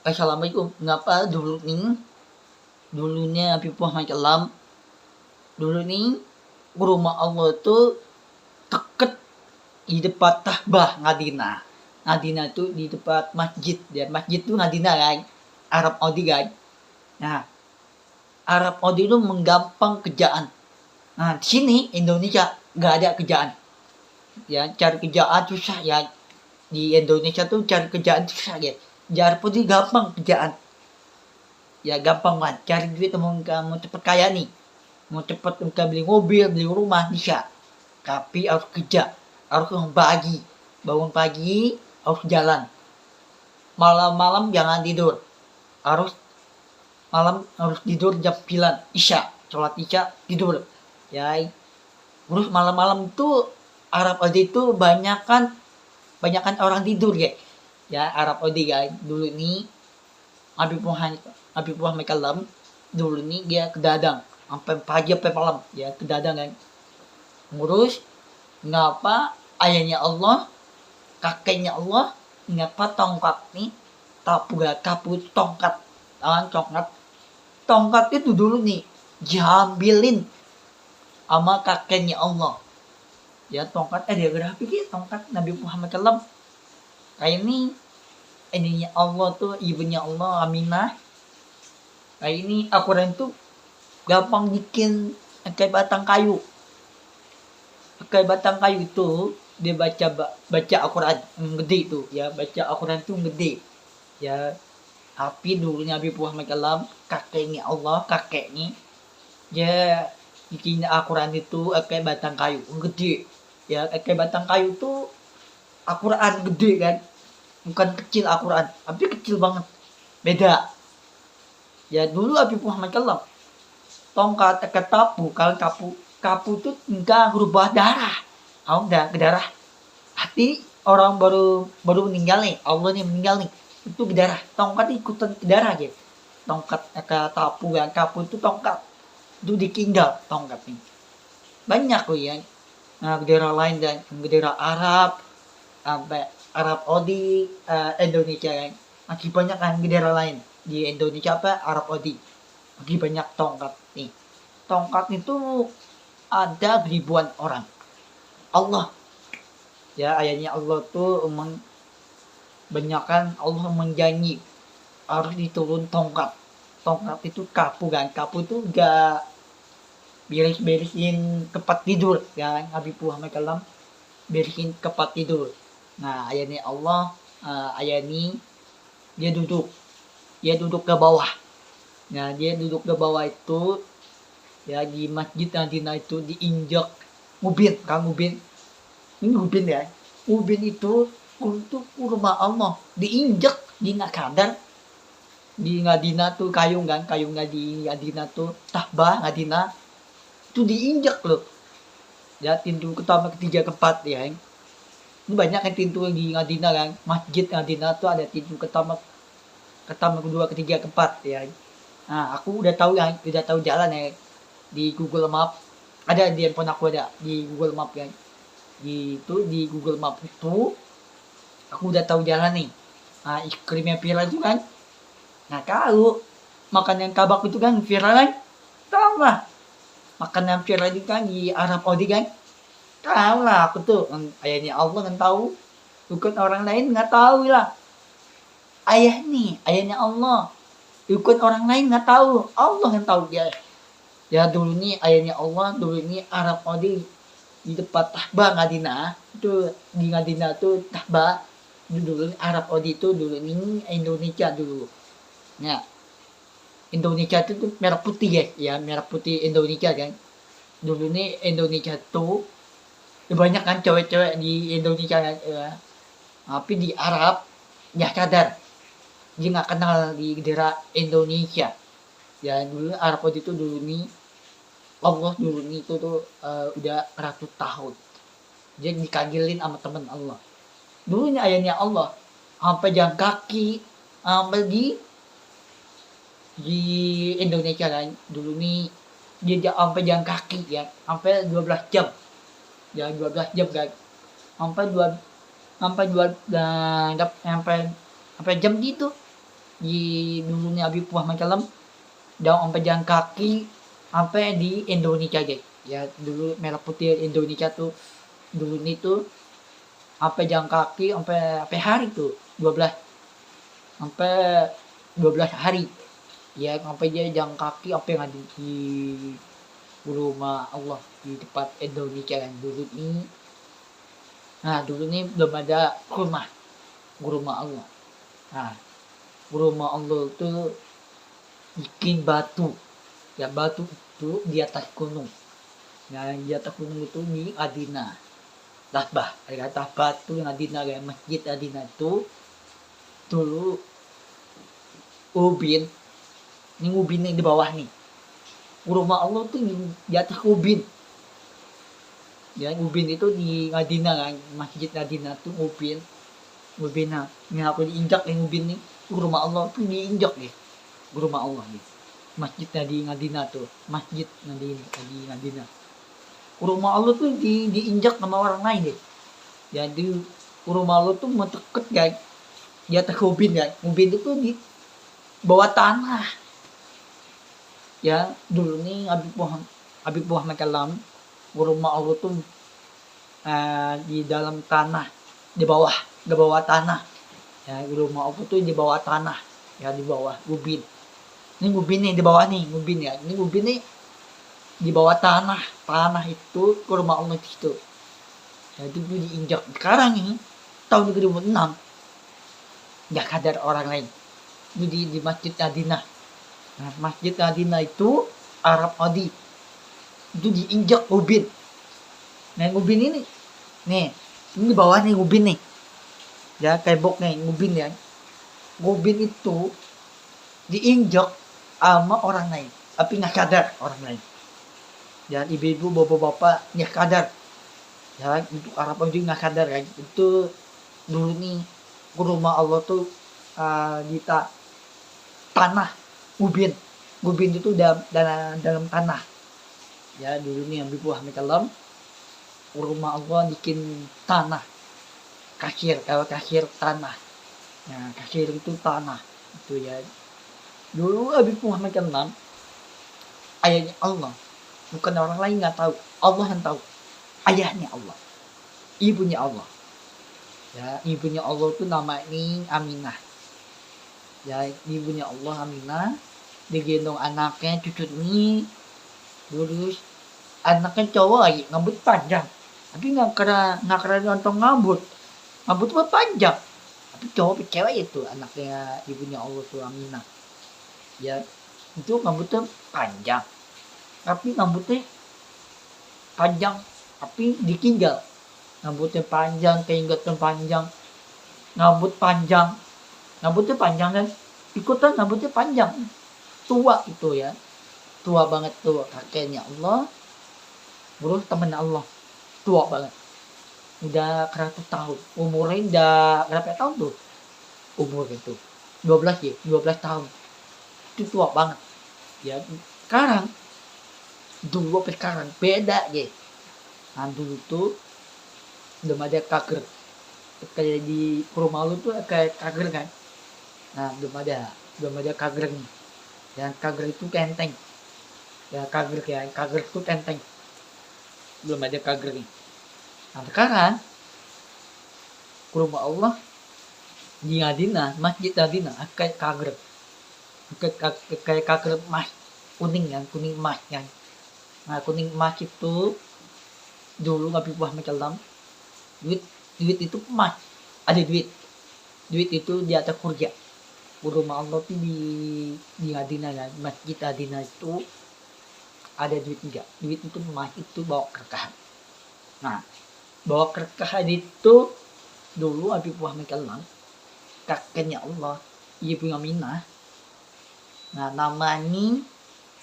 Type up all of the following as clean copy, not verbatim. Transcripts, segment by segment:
Assalamualaikum. Ngapa dulunya Habib Muhammad Kelam, dulu nih rumah Allah tuh deket di depan Ka'bah Ngadina. Ngadina tuh di depan masjid. Ya, masjid tuh Ngadina kan. Arab Saudi kan. Nah, Arab Saudi itu menggampang kerjaan. Nah, di sini Indonesia nggak ada kerjaan. Ya, cari kerjaan susah ya. Di Indonesia tuh cari kerjaan susah ya. Di Arab Saudi gampang kerjaan. Ya gampang banget. Cari duit mau cepet kaya nih. Mau cepet beli mobil, beli rumah bisa. Tapi harus kerja. Harus pagi. Bangun pagi harus jalan. Malam-malam jangan tidur. Malam harus tidur jam 9 Isya. Sholat Isya tidur. Ya. Terus malam-malam itu Arab Saudi itu banyakan orang tidur ya. Ya Arab Saudi guys. Dulu ini Habib Muhammad Kalam dulu nih dia kedadang sampai pagi sampai malam ya kedadang kan ngurus ngapa ayahnya Allah kakeknya Allah ngapa tongkat nih kapu tongkat tongkat itu dulu nih diambilin sama kakeknya Allah ya tongkat dia berapa sih tongkat Nabi Muhammad Kalam kayak ininya Allah tuh ibunya Allah Aminah kayak ini Al-Quran tuh gampang bikin kayak batang kayu itu dia baca Al-Quran gede itu ya baca Al-Quran tuh gede ya tapi dulunya Habib Muhammad Kalam kakeknya Allah dia bikin Al-Quran itu kayak batang kayu gede ya kayak batang kayu tuh Al-Quran gede kan bukan kecil Al-Quran tapi kecil banget beda ya dulu Habib Muhammad Kalam tongkat kapu tuh enggak berubah darah enggak ke darah hati orang baru meninggal nih Allah nih meninggal nih itu ke darah tongkat ikutan ke darah aja tongkat kapu itu tongkat itu ditinggal tongkat nih banyak loh ya nah daerah lain dan daerah Arab sampai Arab Saudi Indonesia kan masih banyak kan daerah lain di Indonesia Arab Saudi masih banyak tongkat nih tongkat itu ada ribuan orang Allah ya ayatnya Allah tuh banyakkan Allah menjanji harus diturun tongkat itu kapu itu gak beres-beresin tempat tidur ya Habib Muhammad Kalam beresin tempat tidur nah ayatnya Allah ayat ini dia duduk ke bawah nah dia duduk ke bawah itu ya di masjid Madinah itu diinjak ubin ini ubin ya ubin itu untuk rumah Allah diinjak di nggak kadar di Ngadina tuh kayu nggak di Ngadina tuh tahbah Ngadina itu diinjak loh ya pintu pertama ketiga keempat ya ini banyak kan pintu di Ngadina kan masjid Ngadina tuh ada pintu pertama kedua ketiga keempat ya nah aku udah tahu jalan ya di Google Map ada di handphone aku ada di Google Map ya di Google Map itu aku udah tahu jalan nih nah iklimnya viral itu kan nah kalau makan yang kabak itu kan viral kan tahu lah makan yang viral itu kan di Arab Saudi kan tahu lah aku tuh ayahnya Allah kan tahu bukan orang lain nggak tahu lah ayahnya Allah bukan orang lain nggak tahu Allah yang tahu dia ya dulu nih ayahnya Allah dulu nih Arab Saudi di depan Tahbah Ngadina itu di Ngadina tuh Tahbah dulu Arab Saudi itu dulu ini Indonesia dulu ya Indonesia itu merah putih ya merah putih Indonesia kan dulu nih Indonesia tuh banyak kan cewek-cewek di Indonesia ya. Tapi di Arab ya sadar dia nggak kenal di daerah Indonesia ya dulu Arab Saudi itu dulu nih Allah dulu nih itu tuh udah ratus tahun dia dikagilin sama temen Allah dulunya ayahnya Allah sampai jalan kaki sampai di Indonesia kan dulu nih dia sampai jalan kaki ya sampai 12 jam ya 12 jam kan sampai jam gitu di dulunya Habib Muhammad Kalam dan sampai jalan kaki sampai di Indonesia guys. Ya dulu merah putih Indonesia tuh dulu ini tuh sampai jalan kaki sampai hari tuh 12 sampai 12 hari ya sampai dia jalan kaki sampai ngadu di rumah Allah di tempat Indonesia kan dulu ini. Nah dulu ini belum ada rumah Allah. Nah rumah Allah itu bikin batu ya, batu itu di atas gunung. Nah di atas gunung itu di Adina Tasbah, ada Tasbah tuh yang Adina kayak masjid Adina itu dulu ubin. Ini ubin nih di bawah nih. Rumah Allah tuh di atas ubin. Ya ubin itu di Madinah kan, masjid Madinah tuh ubin. Ubin nah, ini aku diinjak nih ubin nih. Rumah Allah tuh diinjak nih. Rumah Allah nih. Masjid di Madinah tuh, masjid di Madinah. Rumah Allah tuh diinjak sama orang lain deh. Jadi rumah Allah tuh mendekat guys. Di atas ubin kan. Ubin itu di bawah tanah. Ya dulu nih Habib Muhammad Kalam rumah Allah tuh di dalam tanah, di bawah tanah. Ya rumah Allah tuh di bawah tanah, ya di bawah ubin. Ini ubin nih di bawah nih, ubin ya. Ini ubin nih di bawah tanah. Tanah itu ke rumah Allah itu. Ya itu diinjak. Sekarang ini tahun 2006 nggak kadar orang lain. Itu di Masjid Madinah. Nah, Masjid Madinah itu Arab Saudi. Itu diinjak ubin. Nah, ubin ini nih, ini di bawah nih ubin nih. Ya, kayak bok nih, ubin ya. Ubin itu diinjak sama orang lain, tapi nggak sadar orang lain. Ya, ibu-ibu, bapak-bapak nggak sadar. Ya, itu Arab Saudi nggak sadar kan. Itu dulu nih rumah Allah tuh di tanah. Ubin itu dalam tanah. Ya dulu nih Habib Muhammad Kalam rumah Allah bikin tanah. Kalau kasir tanah. Nah kasir itu tanah. Itu ya. Dulu Habib Muhammad Kalam ayahnya Allah. Bukan orang lain nggak tahu. Allah yang tahu. Ayahnya Allah. Ibunya Allah. Ya ibunya Allah itu namanya Aminah. Ya ibunya Allah Aminah digendong anaknya cucu ini terus anaknya cowok lagi ngambut panjang tapi nggak kera nonton ngambut mah panjang tapi cowok cewek itu anaknya ibunya Allah tuh Aminah ya itu ngambutnya panjang tapi ngambutnya panjang tapi ditinggal ngambutnya panjang keingetan panjang ngambutnya panjang kan ikutan ngambutnya panjang tua itu ya tua banget tuh kakeknya Allah terus temen Allah tua banget udah 100 tahun umurnya udah berapa tahun tuh umur itu 12 tahun itu tua banget ya sekarang dulu sekarang beda ya nah dulu tuh belum ada kager kayak di rumah lu tuh kayak kager kan nah belum ada kager nih dan kager itu kenteng ya kager itu kenteng belum ada kager nih nah sekarang rumah Allah di Madinah masjid Madinah kayak kager kayak kager emas kuning emas kan nah kuning emas itu dulu Habib Muhammad Kalam duit itu emas ada duit itu di atas kurja rumah Allah tuh di Madinah kan masjid Madinah itu ada duit enggak duit itu emas itu bawa kerkahan nah bawa kerkahan itu dulu Habib Muhammad Kalam kakeknya Allah ibu Aminah nah namanya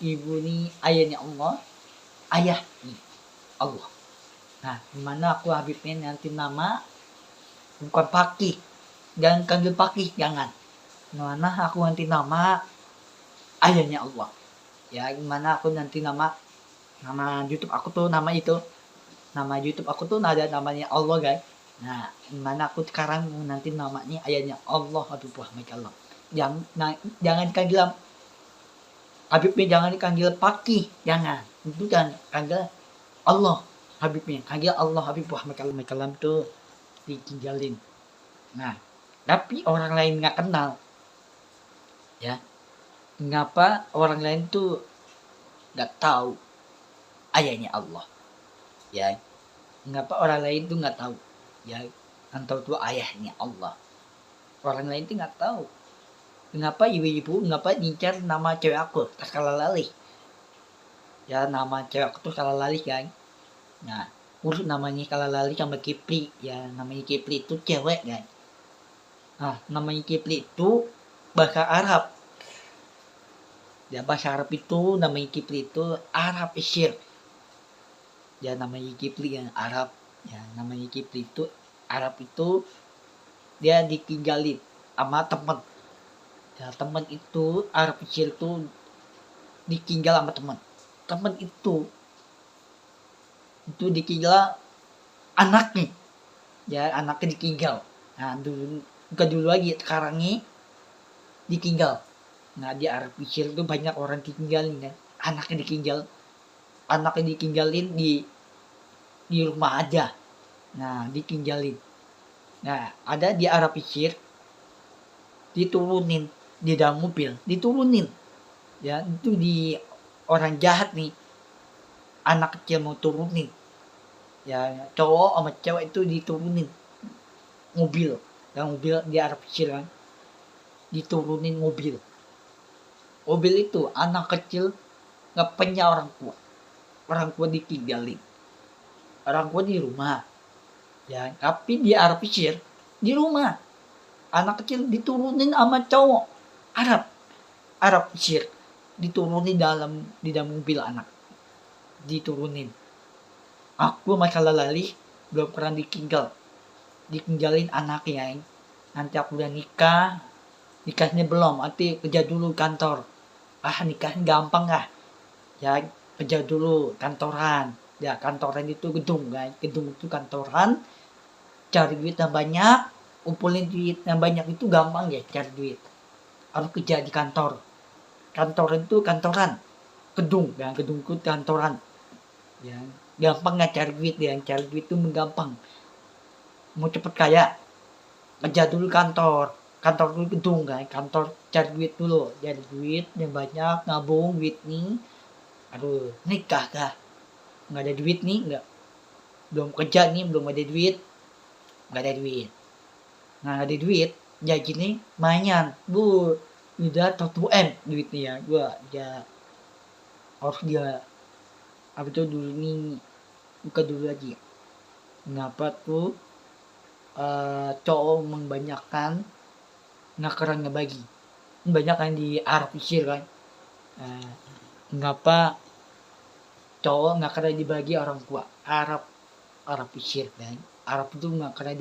ibu nih ayahnya Allah ayah nih Allah nah dimana aku Habibnya nanti nama bukan Pakih jangan panggil Pakih jangan mana aku nanti nama ayahnya Allah ya gimana aku nanti nama YouTube aku tuh nama YouTube aku tuh ada namanya Allah guys nah gimana aku sekarang nanti namanya ayahnya Allah Habib Muhammad Kalam Jangan dipanggil Habibnya, jangan dipanggil Paki, jangan. Itu kan panggil Allah Habibnya, panggil Allah Habib Muhammad Kalam tuh ditinggalin. Nah, tapi orang lain nggak kenal, ya. Mengapa orang lain tuh nggak tahu ayahnya Allah, ya? Mengapa orang lain tuh nggak tahu, ya? Antau tuh ayahnya Allah. Orang lain tuh nggak tahu. Kenapa ibu-ibu ngapa ngincar nama cewek aku tas kalah lalih, ya? Nama cewek aku tuh kalah lalih kan. Nah, urus namanya kalah lalih sama Kipri, ya. Namanya Kipri itu cewek kan. Nah, namanya Kipri itu bahasa Arab, ya. Bahasa Arab itu namanya Kipri itu Arab Isyir, ya. Namanya Kipri yang Arab, ya. Namanya Kipri itu Arab itu dia ditinggalin sama temen, ya. Temen itu Arab Isyir itu ditinggal sama temen itu ditinggal anaknya, ya. Anaknya ditinggal. Nah, bukan dulu lagi, sekarang ini ditinggal. Nah, di Arab Isyir itu banyak orang ditinggalin kan. Anaknya ditinggalin di rumah aja. Nah, ditinggalin. Nah, ada di Arab Isyir diturunin di dalam mobil, diturunin, ya. Itu di orang jahat nih, anak kecil mau turunin, ya. Cowok sama cewek itu diturunin mobil, yang mobil di Arab Isyir kan, diturunin mobil itu anak kecil nggak punya orang tua ditinggalin, orang tua di rumah, ya. Tapi di Arab Isyir di rumah anak kecil diturunin sama cowok Arab Isyir, diturunin di dalam mobil anak, diturunin. Aku masalah lalih belum pernah ditinggalin anaknya, yang nanti aku udah nikahnya belum, nanti kerja dulu kantor. Nikahnya gampang lah, ya. Kerja dulu kantoran, ya. Kantoran itu gedung kan, gedung itu kantoran. Cari duit yang banyak, kumpulin duit yang banyak itu gampang ya, cari duit. Harus kerja di kantor itu kantoran, gedung, ya. Gedung itu kantoran, ya. Gampang nggak cari duit, ya. Cari duit itu menggampang. Mau cepet kaya, kerja dulu kantor dulu gedung kan, kantor. Cari duit dulu, cari duit yang banyak, nabung duit nih. Aduh, nikah kah nggak ada duit nih, belum kerja nih, belum ada duit, nggak ada duit. Nah, ada duit ya gini mainan udah 1 M duitnya, ya. Gua ya harus dia apa tuh dulu nih, buka dulu lagi. Kenapa tuh cowok membanyakkan ngakaran ngebagi banyak kan di Arab Isyir kan. Mengapa cowok ngakaran dibagi orang tua Arab Isyir kan. Arab itu ngakaran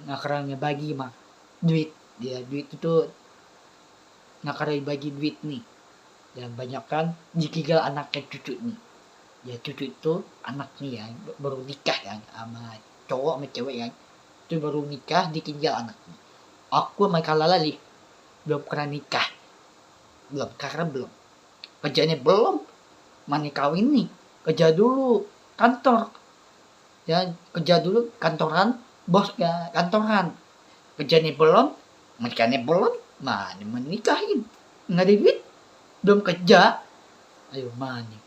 ngakaran ngebagi mah duit, ya. Duit itu ngakaran dibagi duit nih, dan banyak kan ditinggal anaknya cucu nih, ya. Cucu itu anak nih, ya, baru nikah kan sama cowok sama cewek kan, itu baru nikah ditinggal anaknya. Aku sama Kalalali belum pernah nikah, karena belum kerjanya, belum mana kawin nih. Kerja dulu kantor, ya. Kerja dulu kantoran, bos ya, kantoran. Kerjanya belum, menikahnya belum, mana menikahin, nggak ada duit, belum kerja, ayo mana.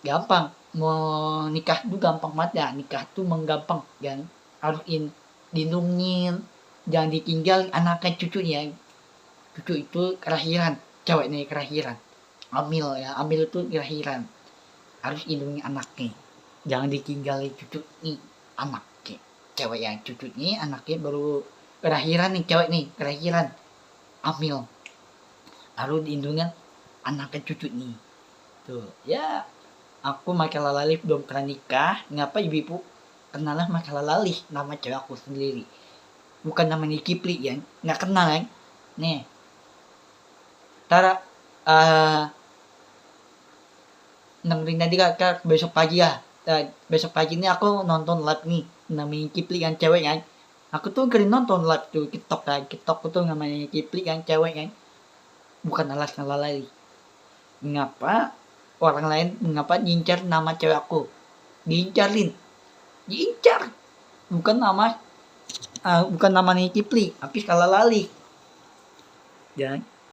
Gampang mau nikah tuh, gampang banget ya. Nikah tuh menggampang, yang harus dilindungin, jangan ditinggal anaknya cucunya. Cucu itu kelahiran, ceweknya kelahiran, hamil, ya. Hamil itu kelahiran, harus lindungi anaknya, jangan ditinggal cucu nih, anaknya cewek, yang cucu nih anaknya baru kelahiran nih, cewek nih kelahiran hamil, harus dilindungi anaknya cucu nih tuh, ya. Aku masalah lalih belum pernah nikah. Ngapa ibu kenalah masalah lalih nama cewek aku sendiri, bukan namanya Kipli, ya. Nggak kenal kan nih. Tara dengerin nanti kak besok pagi ya. Besok pagi ini aku nonton live nih namanya Kipli kan, cewek kan. Aku tuh keren nonton live tuh TikTok kan. TikTok tuh namanya Kipli kan, cewek kan. Bukan Alaska Lalali. Mengapa orang lain ngincar nama cewek aku? Diincarin. Diincar. Bukan nama bukan namanya Kipli, tapi Skala Lali. Ya.